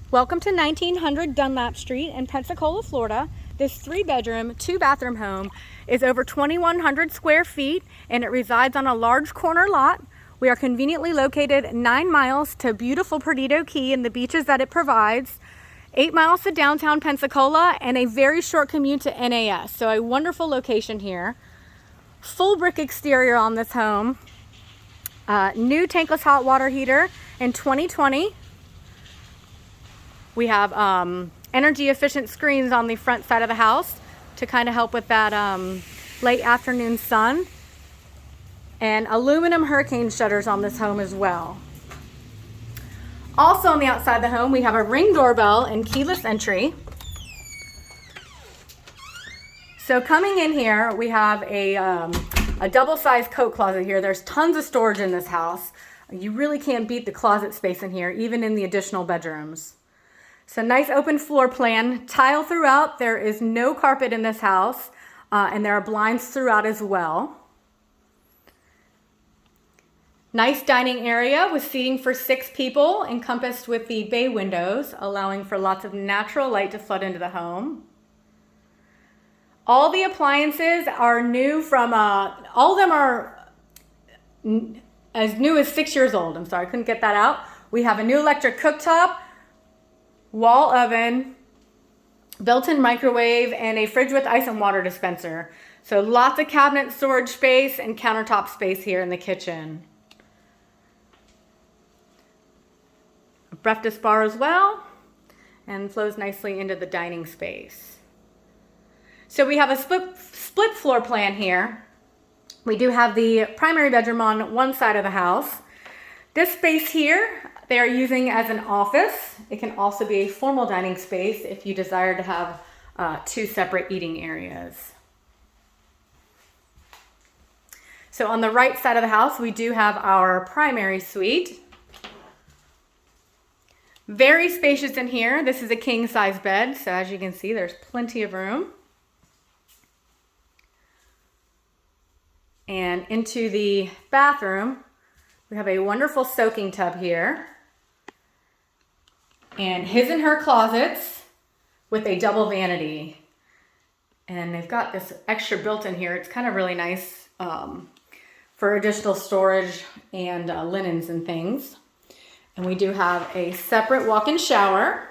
Welcome to 1900 Dunlap Street in Pensacola, Florida. This 3-bedroom, 2-bathroom home is over 2,100 square feet and it resides on a large corner lot. We are conveniently located 9 miles to beautiful Perdido Key and the beaches that it provides, 8 miles to downtown Pensacola, and a very short commute to NAS. So a wonderful location here. Full brick exterior on this home. New tankless hot water heater in 2020. We have energy efficient screens on the front side of the house to kind of help with that late afternoon sun. And aluminum hurricane shutters on this home as well. Also on the outside of the home, we have a Ring doorbell and keyless entry. So coming in here, we have a double-sized coat closet here. There's tons of storage in this house. You really can't beat the closet space in here, even in the additional bedrooms. So nice open floor plan, tile throughout. There is no carpet in this house, and there are blinds throughout as well. Nice dining area with seating for 6 people, encompassed with the bay windows, allowing for lots of natural light to flood into the home. All the appliances are new from, all of them are as new as 6 years old. I'm sorry, I couldn't get that out. We have a new electric cooktop, wall oven, built-in microwave, and a fridge with ice and water dispenser. So lots of cabinet storage space and countertop space here in the kitchen. A breakfast bar as well, and flows nicely into the dining space. So we have a split floor plan here. We do have the primary bedroom on one side of the house. This space here, they are using as an office. It can also be a formal dining space if you desire to have 2 separate eating areas. So on the right side of the house, we do have our primary suite. Very spacious in here. This is a king size bed, so as you can see, there's plenty of room. And into the bathroom, we have a wonderful soaking tub here. And his and her closets with a double vanity. And they've got this extra built in here. It's kind of really nice for additional storage and linens and things. And we do have a separate walk-in shower.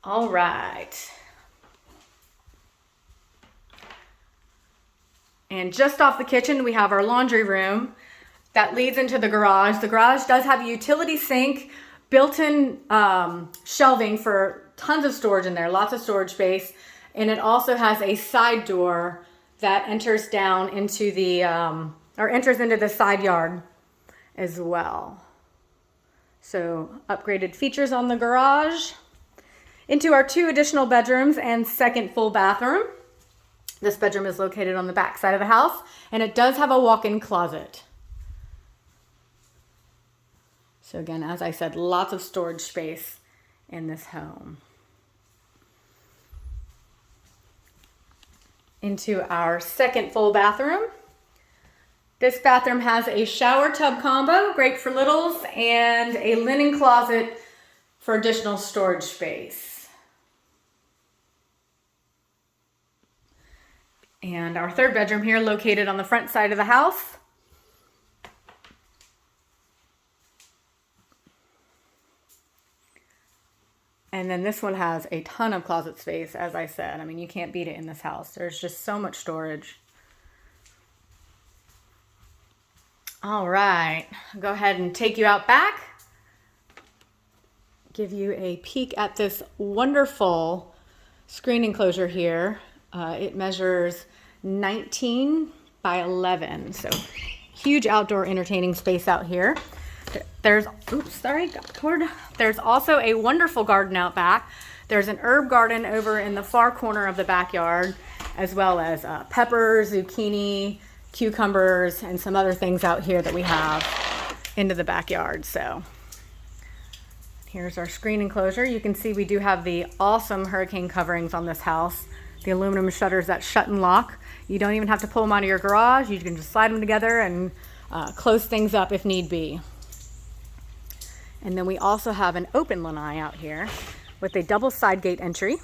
All right. And just off the kitchen, we have our laundry room that leads into the garage. The garage does have a utility sink, built-in shelving for tons of storage in there, lots of storage space. And it also has a side door that enters down into the, enters into the side yard as well. So upgraded features on the garage. Into our 2 additional bedrooms and second full bathroom. This bedroom is located on the back side of the house, and it does have a walk-in closet. So again, as I said, lots of storage space in this home. Into our second full bathroom. This bathroom has a shower tub combo, great for littles, and a linen closet for additional storage space. And our third bedroom here, located on the front side of the house. And then this one has a ton of closet space, as I said. I mean, you can't beat it in this house. There's just so much storage. All right, I'll go ahead and take you out back. Give you a peek at this wonderful screen enclosure here. It measures 19 by 11, so huge outdoor entertaining space out here. There's, oops, sorry, got the cord. There's also a wonderful garden out back. There's an herb garden over in the far corner of the backyard, as well as peppers, zucchini, cucumbers, and some other things out here that we have into the backyard. So here's our screen enclosure. You can see we do have the awesome hurricane coverings on this house. The aluminum shutters that shut and lock. You don't even have to pull them out of your garage. You can just slide them together and close things up if need be. And then we also have an open lanai out here with a double side gate entry.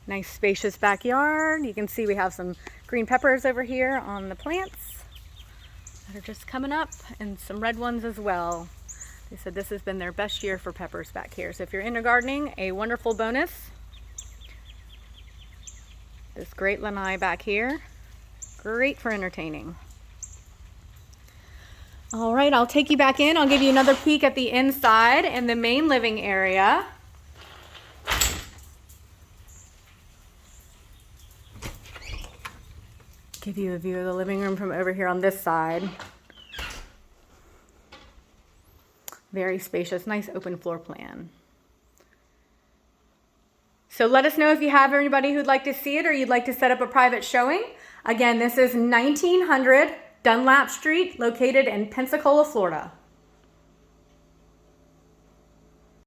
Nice spacious backyard. You can see we have some green peppers over here on the plants that are just coming up, and some red ones as well. They said this has been their best year for peppers back here. So if you're into gardening, a wonderful bonus. This great lanai back here, great for entertaining. All right, I'll take you back in. I'll give you another peek at the inside and the main living area. Give you a view of the living room from over here on this side. Very spacious, nice open floor plan. So let us know if you have anybody who'd like to see it or you'd like to set up a private showing. Again, this is 1900 Dunlap Street, located in Pensacola, Florida.